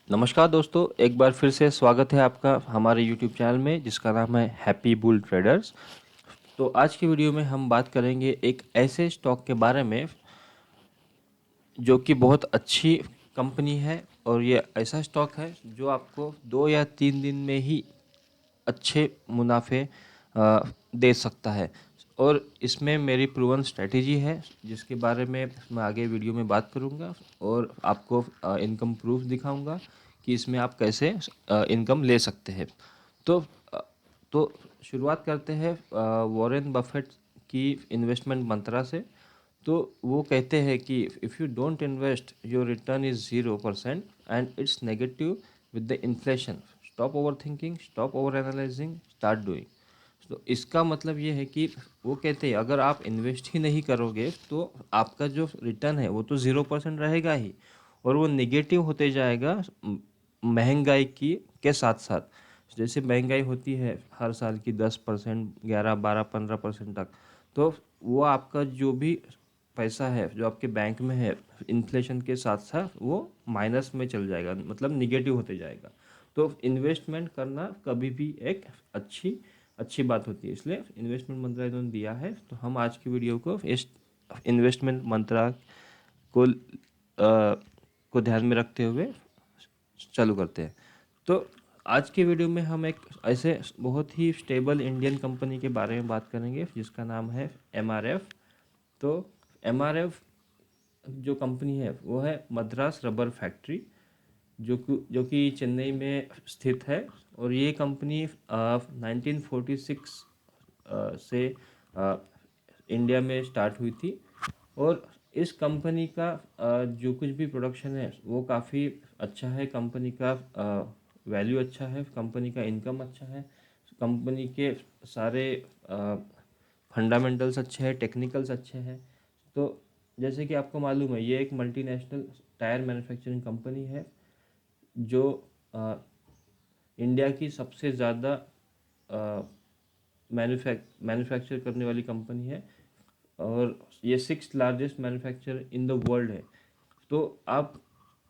नमस्कार दोस्तों, एक बार फिर से स्वागत है आपका हमारे यूट्यूब चैनल में जिसका नाम है हैप्पी बुल ट्रेडर्स। तो आज की वीडियो में हम बात करेंगे एक ऐसे स्टॉक के बारे में जो कि बहुत अच्छी कंपनी है और ये ऐसा स्टॉक है जो आपको 2 या 3 दिन में ही अच्छे मुनाफे दे सकता है। और इसमें मेरी प्रूवन स्ट्रेटेजी है जिसके बारे में मैं आगे वीडियो में बात करूंगा और आपको इनकम प्रूफ दिखाऊंगा कि इसमें आप कैसे इनकम ले सकते हैं। तो अ, तो शुरुआत करते हैं वॉरेन बफेट की इन्वेस्टमेंट मंत्रा से। तो वो कहते हैं कि if you don't invest your return is 0% and it's negative with the inflation. Stop over thinking, stop over analysing, start doing. तो इसका मतलब ये है कि वो कहते हैं अगर आप इन्वेस्ट ही नहीं करोगे तो आपका जो रिटर्न है वो तो 0% रहेगा ही और वो नेगेटिव होते जाएगा महंगाई की के साथ साथ। जैसे महंगाई होती है हर साल की 10%, 11, 12, 15% तक। तो वो आपका जो भी पैसा है जो आपके बैंक में है इन्फ्लेशन के साथ साथ वो माइनस में चल जाएगा, मतलब निगेटिव होते जाएगा। तो इन्वेस्टमेंट करना कभी भी एक अच्छी अच्छी बात होती है, इसलिए इन्वेस्टमेंट मंत्रा इन्होंने दिया है। तो हम आज की वीडियो को इस इन्वेस्टमेंट मंत्रा को को ध्यान में रखते हुए चालू करते हैं। तो आज की वीडियो में हम एक ऐसे बहुत ही स्टेबल इंडियन कंपनी के बारे में बात करेंगे जिसका नाम है एमआरएफ। तो एमआरएफ जो कंपनी है वो है मद्रास रबर फैक्ट्री, जो कि चेन्नई में स्थित है। और ये कंपनी 1946 से इंडिया में स्टार्ट हुई थी। और इस कंपनी का जो कुछ भी प्रोडक्शन है वो काफ़ी अच्छा है। कंपनी का वैल्यू अच्छा है, कंपनी का इनकम अच्छा है, कंपनी के सारे फंडामेंटल्स अच्छे हैं, टेक्निकल्स अच्छे हैं। तो जैसे कि आपको मालूम है ये एक मल्टीनेशनल टायर मैन्युफैक्चरिंग कंपनी है जो अ, इंडिया की सबसे ज़्यादा मैन्युफैक्चर करने वाली कंपनी है और ये 6th largest manufacturer in the world है। तो आप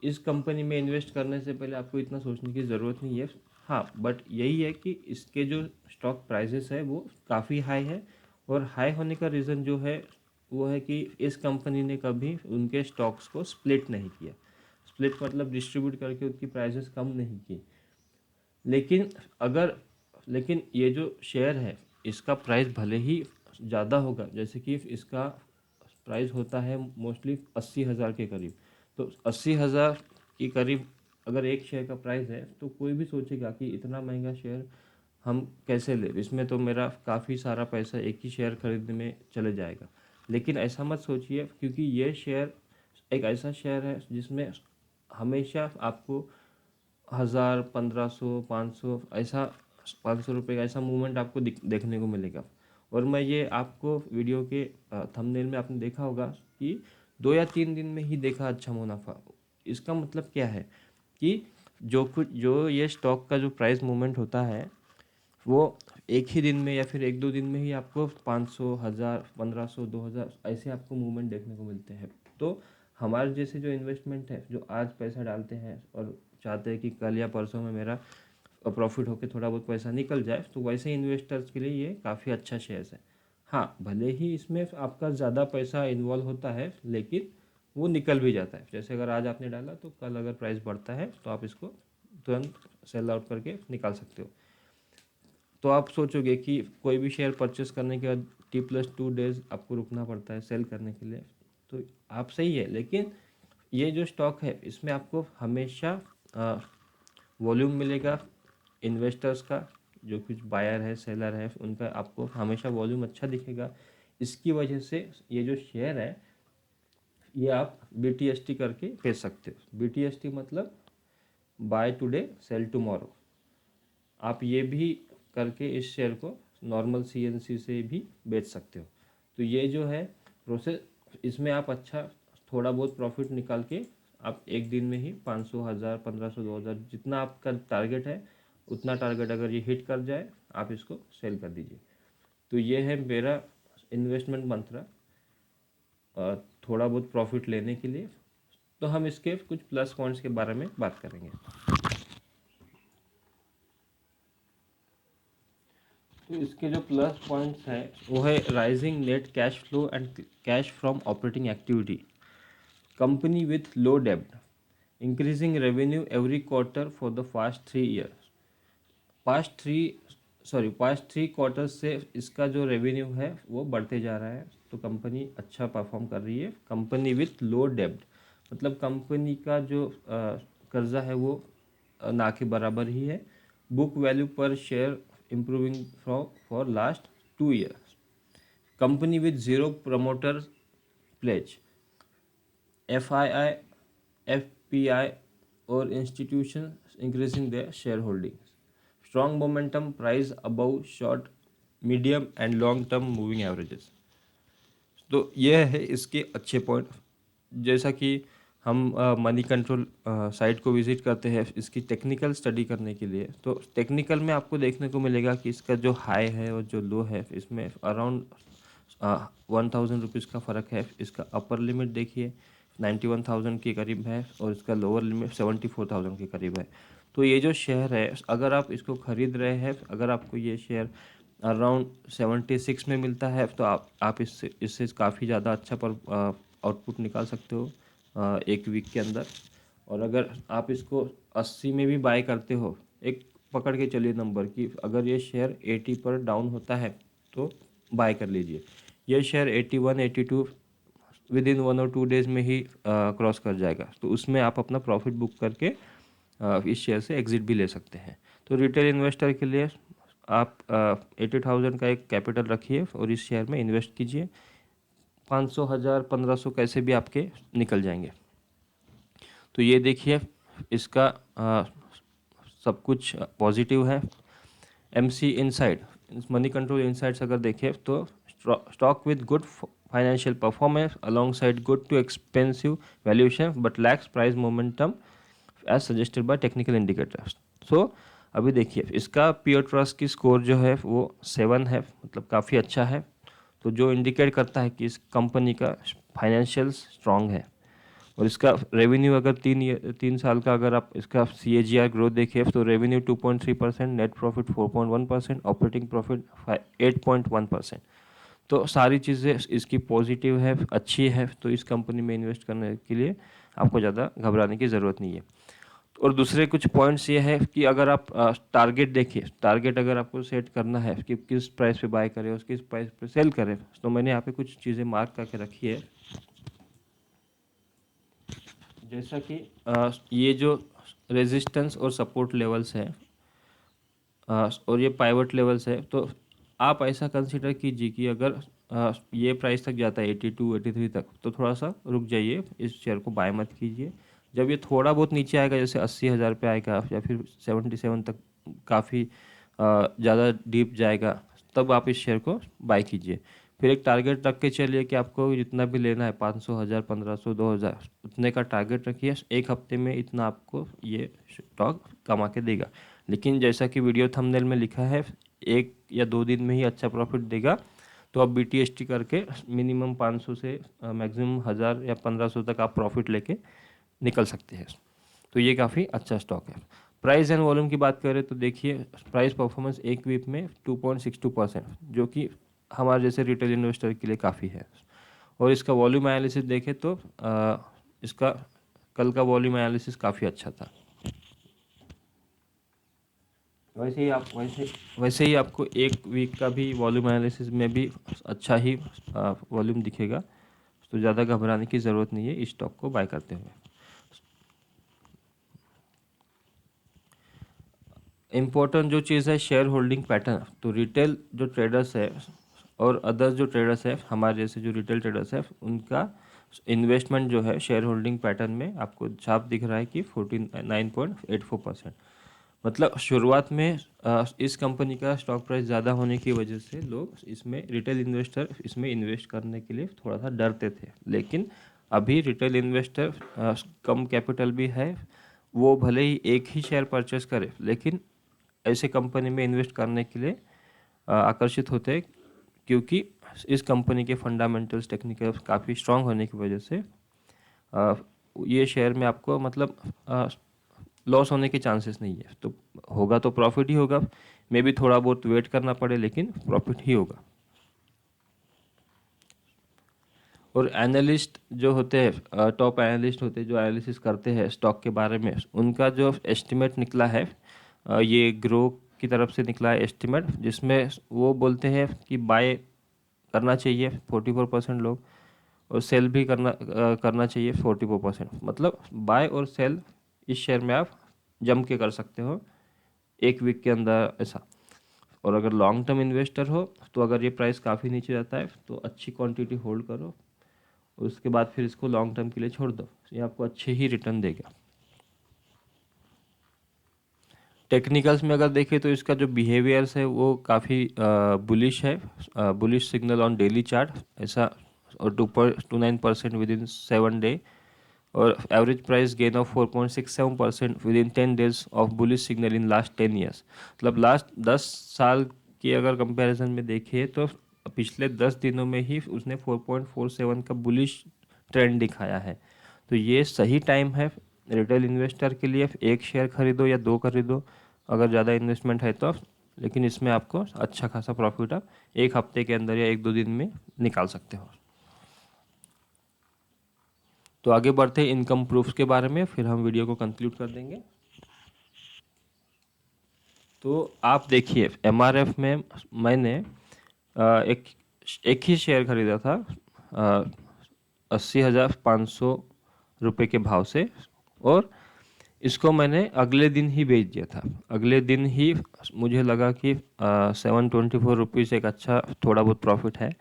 इस कंपनी में इन्वेस्ट करने से पहले आपको इतना सोचने की ज़रूरत नहीं है। हाँ, बट यही है कि इसके जो स्टॉक प्राइसेस है वो काफ़ी हाई है। और हाई होने का रीज़न जो है वो है कि इस कंपनी ने कभी उनके स्टॉक्स को स्प्लिट नहीं किया। स्प्लिट मतलब डिस्ट्रीब्यूट करके उसकी प्राइसेस कम नहीं की। लेकिन अगर लेकिन ये जो शेयर है इसका प्राइस भले ही ज़्यादा होगा, जैसे कि इसका प्राइस होता है मोस्टली 80,000 के करीब। तो 80,000 के करीब अगर एक शेयर का प्राइस है तो कोई भी सोचेगा कि इतना महंगा शेयर हम कैसे ले, इसमें तो मेरा काफ़ी सारा पैसा एक ही शेयर खरीदने में चले जाएगा। लेकिन ऐसा मत सोचिए, क्योंकि ये शेयर एक ऐसा शेयर है जिसमें हमेशा आपको 1,000, 1,500, 500 ऐसा 500 रुपये का ऐसा मूवमेंट आपको देखने को मिलेगा। और मैं ये आपको वीडियो के थंबनेल में आपने देखा होगा कि 2 या 3 दिन में ही देखा अच्छा मुनाफा। इसका मतलब क्या है कि जो ये स्टॉक का जो प्राइस मूवमेंट होता है वो एक ही दिन में या फिर 1-2 दिन में ही आपको 500, 1,000, 1,500, 2,000 ऐसे आपको मूवमेंट देखने को मिलते हैं। तो हमारे जैसे जो इन्वेस्टमेंट है, जो आज पैसा डालते हैं और चाहते हैं कि कल या परसों में मेरा प्रॉफिट होकर थोड़ा बहुत पैसा निकल जाए, तो वैसे इन्वेस्टर्स के लिए ये काफ़ी अच्छा शेयर्स है। हाँ, भले ही इसमें आपका ज़्यादा पैसा इन्वॉल्व होता है लेकिन वो निकल भी जाता है। जैसे अगर आज आपने डाला तो कल अगर प्राइस बढ़ता है तो आप इसको तुरंत सेल आउट करके निकाल सकते हो। तो आप सोचोगे कि कोई भी शेयर परचेस करने के बाद T+2 डेज आपको रुकना पड़ता है सेल करने के लिए। तो आप सही है, लेकिन ये जो स्टॉक है इसमें आपको हमेशा वॉल्यूम मिलेगा इन्वेस्टर्स का। जो कुछ बायर है, सेलर है, उनका आपको हमेशा वॉल्यूम अच्छा दिखेगा। इसकी वजह से ये जो शेयर है ये आप BTST करके बेच सकते हो। BTST मतलब बाय टुडे सेल टुमारो। आप ये भी करके इस शेयर को नॉर्मल CNC से भी बेच सकते हो। तो ये जो है प्रोसेस, इसमें आप अच्छा थोड़ा बहुत प्रॉफिट निकाल के आप एक दिन में ही 500, 1,000, 1,500, 2,000 जितना आपका टारगेट है उतना टारगेट अगर ये हिट कर जाए आप इसको सेल कर दीजिए। तो ये है मेरा इन्वेस्टमेंट मंत्र, थोड़ा बहुत प्रॉफिट लेने के लिए तो हम इसके कुछ प्लस पॉइंट्स के बारे में बात करेंगे। तो इसके जो प्लस पॉइंट्स हैं वो है rising net cash flow and cash from operating activity, company with low डेब्ट, increasing revenue every quarter for the past three quarters से इसका जो रेवेन्यू है वो बढ़ते जा रहा है। तो कंपनी अच्छा परफॉर्म कर रही है। कंपनी विथ लो डेब्ट मतलब कंपनी का जो कर्जा है वो ना के बराबर ही है। बुक वैल्यू पर share improving for last 2 years। Company with zero promoter pledge, FII, FPI और institution increasing their shareholdings. Strong momentum price above short, medium and long term moving averages। तो यह है इसके अच्छे पॉइंट। जैसा कि हम मनी कंट्रोल साइट को विजिट करते हैं इसकी टेक्निकल स्टडी करने के लिए, तो टेक्निकल में आपको देखने को मिलेगा कि इसका जो हाई है और जो लो है इसमें अराउंड 1000 रुपीज़ का फ़र्क है। इसका अपर लिमिट देखिए 91,000 के करीब है और इसका लोअर लिमिट 74,000 के करीब है। तो ये जो शेयर है अगर आप इसको ख़रीद रहे हैं, अगर आपको ये शेयर अराउंड 76 में मिलता है तो आप इससे काफ़ी ज़्यादा अच्छा पर आउटपुट निकाल सकते हो एक वीक के अंदर। और अगर आप इसको 80 में भी बाय करते हो, एक पकड़ के चलिए नंबर कि अगर ये शेयर 80 पर डाउन होता है तो बाय कर लीजिए। ये शेयर 81 82 विद इन 1 और 2 डेज में ही क्रॉस कर जाएगा, तो उसमें आप अपना प्रॉफिट बुक करके इस शेयर से एग्जिट भी ले सकते हैं। तो रिटेल इन्वेस्टर के लिए आप 80,000 का एक कैपिटल रखिए और इस शेयर में इन्वेस्ट कीजिए। 500 1000 1500 कैसे भी आपके निकल जाएंगे। तो ये देखिए इसका सब कुछ पॉजिटिव है। MC inside, money control insides अगर देखें तो stock with good financial performance alongside good to expensive valuation but lacks price momentum as suggested by technical indicators. So अभी देखिए इसका पियर ट्रस्ट की स्कोर जो है वो 7 है, मतलब काफ़ी अच्छा है। तो जो इंडिकेट करता है कि इस कंपनी का फाइनेंशियल स्ट्रॉन्ग है। और इसका रेवेन्यू अगर 3 साल का अगर आप इसका CAGR ग्रोथ देखिए तो revenue 2.3%, net profit 4.1%, operating profit 8.1%। तो सारी चीज़ें इसकी पॉजिटिव है, अच्छी है। तो इस कंपनी में इन्वेस्ट करने के लिए आपको ज़्यादा घबराने की ज़रूरत नहीं है। और दूसरे कुछ पॉइंट्स ये है कि अगर आप टारगेट देखिए, टारगेट अगर आपको सेट करना है कि किस प्राइस पे बाय करें और किस प्राइस पे सेल करें, तो मैंने यहाँ पे कुछ चीज़ें मार्क करके रखी है। जैसा कि ये जो रेजिस्टेंस और सपोर्ट लेवल्स है और ये पाइवट लेवल्स है, तो आप ऐसा कंसीडर कीजिए कि अगर ये प्राइस तक जाता है 82 83 तक, तो थोड़ा सा रुक जाइए, इस शेयर को बाय मत कीजिए। जब ये थोड़ा बहुत नीचे आएगा जैसे 80,000 पे आएगा या फिर 77 तक काफ़ी ज़्यादा डीप जाएगा, तब आप इस शेयर को बाय कीजिए। फिर एक टारगेट रख के चलिए कि आपको जितना भी लेना है 500 1000 1500 2000 उतने का टारगेट रखिए। एक हफ्ते में इतना आपको ये स्टॉक कमा के देगा। लेकिन जैसा कि वीडियो थंबनेल में लिखा है 1 या 2 दिन में ही अच्छा प्रॉफिट देगा, तो आप BTST करके मिनिमम 500 से मैक्सिमम 1000 या 1500 तक आप प्रॉफिट लेके निकल सकते हैं। तो ये काफ़ी अच्छा स्टॉक है। प्राइस एंड वॉल्यूम की बात करें तो देखिए प्राइस परफॉर्मेंस एक वीक में 2.62%, जो कि हमारे जैसे रिटेल इन्वेस्टर के लिए काफ़ी है। और इसका वॉल्यूम एनालिसिस देखें तो इसका कल का वॉल्यूम एनालिसिस काफ़ी अच्छा था। वैसे ही आपको एक वीक का भी वॉल्यूम एनालिसिस में भी अच्छा ही वॉल्यूम दिखेगा। तो ज़्यादा घबराने की ज़रूरत नहीं है इस स्टॉक को बाय करते हुए। इम्पोर्टेंट जो चीज़ है शेयर होल्डिंग पैटर्न, तो रिटेल जो ट्रेडर्स है और अदर्स जो ट्रेडर्स है, हमारे जैसे जो रिटेल ट्रेडर्स है, उनका इन्वेस्टमेंट जो है शेयर होल्डिंग पैटर्न में आपको छाप दिख रहा है कि 49.84%। मतलब शुरुआत में इस कंपनी का स्टॉक प्राइस ज़्यादा होने की वजह से लोग इसमें, रिटेल इन्वेस्टर इसमें इन्वेस्ट करने के लिए थोड़ा सा डरते थे। लेकिन अभी रिटेल इन्वेस्टर कम कैपिटल भी है, वो भले ही एक ही शेयर परचेस करे लेकिन ऐसे कंपनी में इन्वेस्ट करने के लिए आकर्षित होते हैं, क्योंकि इस कंपनी के फंडामेंटल्स टेक्निकल काफ़ी स्ट्रांग होने की वजह से ये शेयर में आपको मतलब लॉस होने के चांसेस नहीं है। तो होगा तो प्रॉफिट ही होगा, मे बी थोड़ा बहुत वेट करना पड़े लेकिन प्रॉफिट ही होगा। और एनालिस्ट जो होते हैं, टॉप एनालिस्ट होते हैं जो एनालिसिस करते हैं स्टॉक के बारे में, उनका जो एस्टिमेट निकला है, ये ग्रो की तरफ से निकला है एस्टिमेट, जिसमें वो बोलते हैं कि बाय करना चाहिए 44% लोग, और सेल भी करना चाहिए 44%। मतलब बाय और सेल इस शेयर में आप जम के कर सकते हो एक वीक के अंदर ऐसा। और अगर लॉन्ग टर्म इन्वेस्टर हो तो अगर ये प्राइस काफ़ी नीचे जाता है तो अच्छी क्वांटिटी होल्ड करो, उसके बाद फिर इसको लॉन्ग टर्म के लिए छोड़ दो, ये आपको अच्छे ही रिटर्न देगा। टेक्निकल्स में अगर देखें तो इसका जो बिहेवियर्स है वो काफ़ी बुलिश है, bullish signal on daily chart ऐसा, और 2.29% विद इन 7 डे, और average price gain of 4.67% with in 10 days of bullish signal in last 10 years. मतलब लास्ट 10 साल की अगर कंपैरिजन में देखिए तो पिछले 10 दिनों में ही उसने 4.47 का बुलिश ट्रेंड दिखाया है। तो ये सही टाइम है रिटेल इन्वेस्टर के लिए, एक शेयर खरीदो या 2 खरीदो अगर ज़्यादा इन्वेस्टमेंट है तो, लेकिन इसमें आपको अच्छा खासा प्रॉफिट आप एक हफ्ते के अंदर या 1-2 दिन में निकाल सकते हो। तो आगे बढ़ते हैं इनकम प्रूफ्स के बारे में, फिर हम वीडियो को कंक्लूड कर देंगे। तो आप देखिए एमआरएफ में मैंने एक ही शेयर खरीदा था 80,500 रुपये के भाव से, और इसको मैंने अगले दिन ही बेच दिया था। अगले दिन ही मुझे लगा कि 724 एक अच्छा थोड़ा बहुत प्रॉफिट है,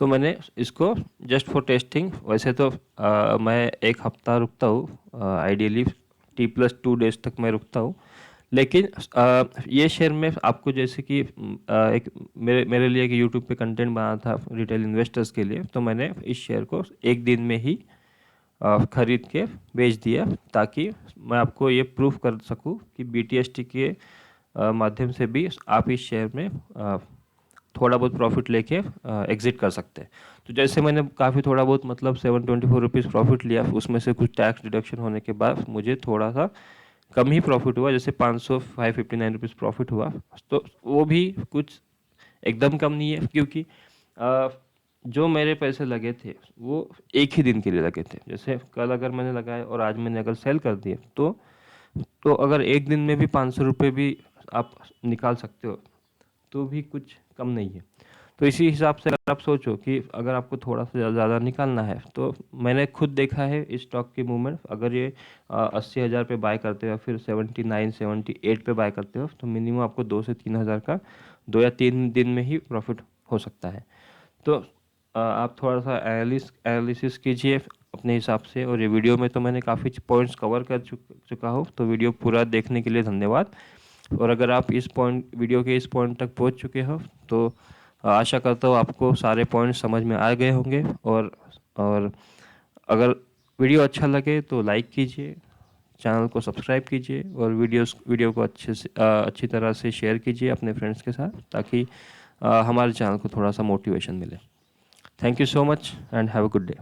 तो मैंने इसको जस्ट फॉर टेस्टिंग, वैसे तो मैं एक हफ्ता रुकता हूँ आइडियली, T+2 डेज तक मैं रुकता हूँ, लेकिन ये शेयर में आपको जैसे कि एक मेरे लिए एक यूट्यूब पे कंटेंट बना था रिटेल इन्वेस्टर्स के लिए, तो मैंने इस शेयर को एक दिन में ही खरीद के बेच दिया, ताकि मैं आपको ये प्रूफ कर सकूं कि BTST के माध्यम से भी आप इस शेयर में थोड़ा बहुत प्रॉफिट लेके एग्जिट कर सकते हैं। तो जैसे मैंने काफ़ी थोड़ा बहुत मतलब 724 रुपीज़ प्रॉफिट लिया, उसमें से कुछ टैक्स डिडक्शन होने के बाद मुझे थोड़ा सा कम ही प्रॉफिट हुआ, जैसे 559 रुपीज़ प्रॉफिट हुआ। तो वो भी कुछ एकदम कम नहीं है, क्योंकि जो मेरे पैसे लगे थे वो एक ही दिन के लिए लगे थे। जैसे कल अगर मैंने लगाए और आज मैंने अगर सेल कर दिए तो अगर एक दिन में भी 500 रुपये भी आप निकाल सकते हो तो भी कुछ कम नहीं है। तो इसी हिसाब से अगर आप सोचो कि अगर आपको थोड़ा सा ज़्यादा निकालना है, तो मैंने खुद देखा है इस स्टॉक की मूवमेंट, अगर ये 80,000 पे बाय करते हो फिर 79-78 पे बाय करते हो तो मिनिमम आपको 2 से 3 हज़ार का 2 या 3 दिन में ही प्रॉफिट हो सकता है। तो आप थोड़ा सा एनालिसिस कीजिए अपने हिसाब से, और ये वीडियो में तो मैंने काफ़ी पॉइंट्स कवर कर चुका हूँ, तो वीडियो पूरा देखने के लिए धन्यवाद। और अगर आप वीडियो के इस पॉइंट तक पहुँच चुके हो तो आशा करता हूँ आपको सारे पॉइंट समझ में आ गए होंगे, और अगर वीडियो अच्छा लगे तो लाइक कीजिए, चैनल को सब्सक्राइब कीजिए, और वीडियो को अच्छी तरह से शेयर कीजिए अपने फ्रेंड्स के साथ, ताकि हमारे चैनल को थोड़ा सा मोटिवेशन मिले। Thank you so much and have a good day.